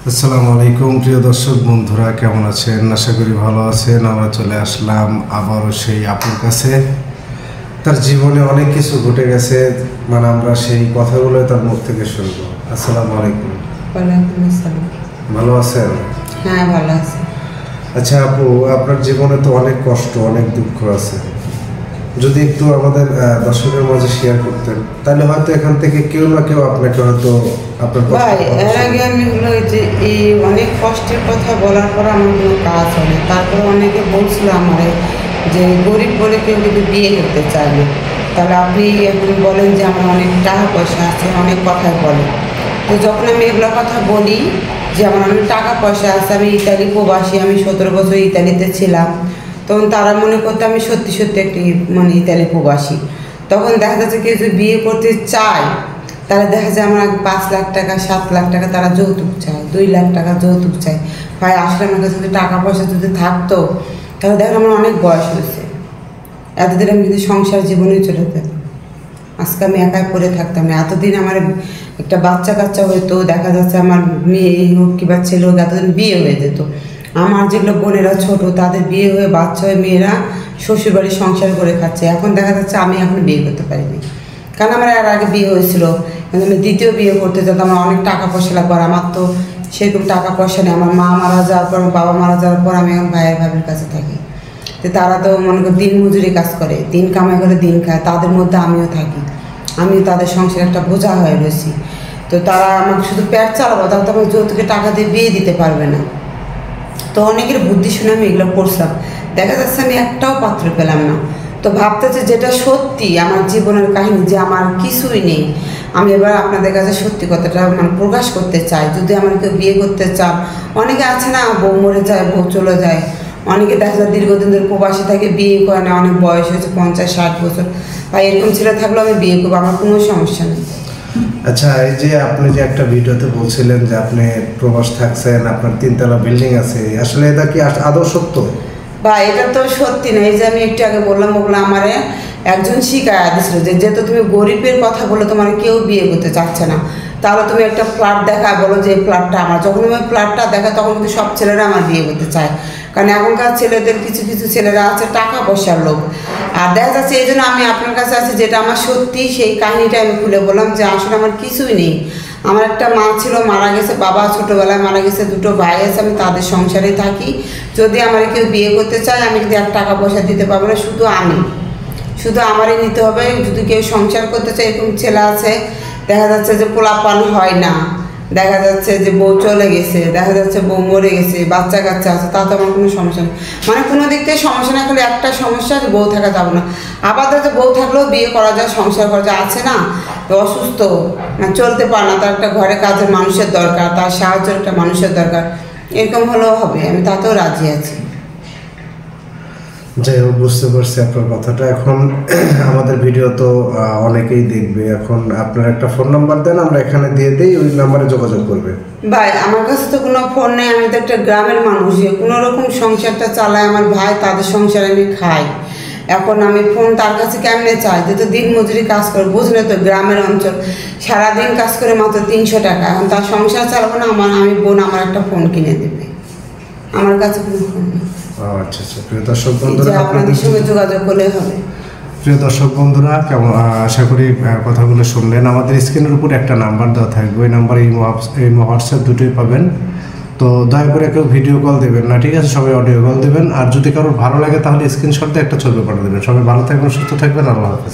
আসসালামু আলাইকুম প্রিয় দর্শক বন্ধুরা, কেমন আছেন? আশা করি ভালো আছেন। আমরা চলে আসলাম আবারও সেই আপুর কাছে। তার জীবনে অনেক কিছু ঘটে গেছে, আমরা সেই কথাগুলো তার মুখ থেকে শুনবো। আসসালামু আলাইকুম। ওয়ালাইকুম আসসালাম। ভালো আছেন? হ্যাঁ, ভালো আছি। আচ্ছা আপু, আপনার জীবনে তো অনেক কষ্ট, অনেক দুঃখ আছে, যদি একটু আমাদের দর্শকের মাঝে শেয়ার করতেন, তাহলে হয়তো এখান থেকে কেউ না কেউ আপনাকে হয়তো আপনার ভাই, এর আগে আমি হলো যে এই অনেক কষ্টের কথা বলার পর আমার কোনো কাজ হয়নি। তারপরে অনেকে বলছিল আমারে যে গরিব বলে কেউ কিন্তু বিয়ে করতে চায় না। তাহলে আপনি এখন বলেন যে আমার অনেক টাকা পয়সা আছে, অনেক কথাই বলেন। তো যখন আমি এগুলো কথা বলি যে আমার অনেক টাকা পয়সা আছে, আমি ইতালি প্রবাসী, আমি 17 বছর ইতালিতে ছিলাম, তখন তারা মনে করতো আমি সত্যি সত্যি একটি ইতালি প্রবাসী। তখন দেখা যাচ্ছে কেউ যদি বিয়ে করতে চায়, তারা দেখা যায় আমার 5 লাখ টাকা 7 লাখ টাকা তারা যৌতুক চায়, 2 লাখ টাকা যৌতুক চায়। ভাই আসলে আমার কাছে যদি টাকা পয়সা যদি থাকতো, তাহলে দেখেন আমার অনেক বয়স হয়েছে, এতদিন আমি কিন্তু সংসার জীবনে চলে যেতাম, আজকে আমি একাই পড়ে থাকতাম না। এতদিন আমার একটা বাচ্চা কাচ্চা হয়তো, দেখা যাচ্ছে আমার মেয়ে হোক কিংবা ছেলে হোক, এতদিন বিয়ে হয়ে যেত। আমার যেগুলো বোনেরা ছোট, তাদের বিয়ে হয়ে বাচ্চা হয়ে মেয়েরা শ্বশুরবাড়ি সংসার করে খাচ্ছে। এখন দেখা যাচ্ছে আমি এখন বিয়ে করতে পারিনি, কারণ আমার এর আগে বিয়ে হয়েছিল, কিন্তু আমি দ্বিতীয় বিয়ে করতে যেতাম। আমার অনেক টাকা পয়সা লাগবে, আর আমার তো সেরকম টাকা পয়সা নেই। আমার মা মারা যাওয়ার পর, আমার বাবা মারা যাওয়ার পর আমি এখন ভাইয়ের ভাবির কাছে থাকি। তো তারা তো মনে করি দিন মজুরি কাজ করে, দিন কামাই করে দিন খায়, তাদের মধ্যে আমিও থাকি, আমিও তাদের সংসারে একটা বোঝা হয়ে রয়েছি। তো তারা আমাকে শুধু পেট চালাবো, তাহলে তো আমার যৌতুকে টাকা দিয়ে বিয়ে দিতে পারবে না। তো অনেকের বুদ্ধি শুনে আমি এগুলো করছিলাম, দেখা যাচ্ছে আমি একটাও পাত্র পেলাম না। তো ভাবতেছে যেটা সত্যি আমার জীবনের কাহিনী, যে আমার কিছুই নেই। আমি এবার আপনাদের কাছে সত্যি কথাটা প্রকাশ করতে চাই। যদি আমার কেউ বিয়ে করতে চান, অনেকে আছে না, বউ মরে যায়, বউ চলে যায়, অনেকে দেখা যায় দীর্ঘদিন ধরে প্রবাসী থাকে, বিয়ে করে না, অনেক বয়স হয়েছে 50-60 বছর, বা এরকম ছেলে থাকলেও আমি বিয়ে করবো, আমার কোনো সমস্যা নেই। আচ্ছা, এই যে আপনি যে একটা ভিডিওতে বলছিলেন যে আপনি প্রবাস থাকছেন, আপনার 3 তলা বিল্ডিং আছে, আসলে এটা কি আদৌ সত্য? বা এটা তো সত্যি না। এই যে আমি একটু আগে বললাম, ওগুলো আমারে একজন শিখায় দিয়েছিল যে যেহেতু তুমি গরিবের কথা বলে তোমার কেউ বিয়ে করতে চাচ্ছে না, তাহলে তুমি একটা ফ্ল্যাট দেখায় বলো যে এই ফ্ল্যাটটা আমার। যখন আমি ফ্ল্যাটটা দেখায়, তখন কিন্তু সব ছেলেরা আমার বিয়ে করতে চায়, কারণ এখনকার ছেলেদের কিছু কিছু ছেলেরা আছে টাকা পয়সার লোক। আর দেখা যাচ্ছে এই জন্য আমি আপনার কাছে আছি, যেটা আমার সত্যি সেই কাহিনিটা আমি খুলে বললাম, যে আসলে আমার কিছুই নেই। আমার একটা মা ছিল, মারা গেছে, বাবা ছোটোবেলায় মারা গেছে, 2টো ভাই আছে, আমি তাদের সংসারে থাকি। যদি আমার কেউ বিয়ে করতে চায়, আমি কিন্তু 1 টাকা পয়সা দিতে পারবো না, শুধু আমারই নিতে হবে। যদি কেউ সংসার করতে চায়, এরকম ছেলে আছে, দেখা যাচ্ছে যে পোলাপান হয় না, দেখা যাচ্ছে যে বউ চলে গেছে, দেখা যাচ্ছে বউ মরে গেছে, বাচ্চা কাচ্চা আছে, তা তো আমার কোনো সমস্যা নেই। কোনো দিক থেকে সমস্যা না, খালি একটা সমস্যা, যে বউ থাকা যাবে না। আবার যাতে বউ থাকলেও বিয়ে করা যায়, সংসার করা যায়, আছে না, অসুস্থ চলতে পারে না, তার একটা ঘরে কাজের মানুষের দরকার, তার সাহায্যের একটা মানুষের দরকার, এরকম হলেও হবে, আমি তাতেও রাজি আছি। যাই হোক, বুঝতে পারছি আপনার কথাটা। এখন আমাদের ভিডিও তো অনেকেই দেখবে, এখন আপনার একটা ফোন নাম্বার দেন, আমরা এখানে দিয়ে দিই, ওই নাম্বারে যোগাযোগ করবে। ভাই আমার কাছে তো কোনো ফোন নেই, আমি তো একটা গ্রামের মানুষ, কোনো রকম সংসারটা চালাই, আমার ভাই তাদের সংসারে আমি খাই। এখন আমি ফোন তার কাছে কেমনে চাই, যেহেতু দিন মজুরি কাজ করে, বুঝলে তো গ্রামের অঞ্চল, সারাদিন কাজ করে মাত্র 300 টাকা, এখন তার সংসার চালাবো না, আমি বোন আমার একটা ফোন কিনে দেবে, আমার কাছে কোনো ফোন নেই। আচ্ছা আচ্ছা, প্রিয় দর্শক বন্ধুরা, আপনাদের সঙ্গে যোগাযোগ করলে হবে। প্রিয় দর্শক বন্ধুরা, কেমন আশা করি কথাগুলো শুনলেন। আমাদের স্ক্রিনের উপর একটা নাম্বার দেওয়া থাকবে, ওই নাম্বারে এই হোয়াটসঅ্যাপ দুটোই পাবেন। তো দয়া করে কেউ ভিডিও কল দেবেন না, ঠিক আছে? সবাই অডিও কল দেবেন। আর যদি কারোর ভালো লাগে, তাহলে স্ক্রিনশট দিয়ে একটা ছবি পাঠিয়ে দেবেন। সবাই ভালো থাকবেন, সুস্থ থাকবেন, আল্লাহ হাফেজ।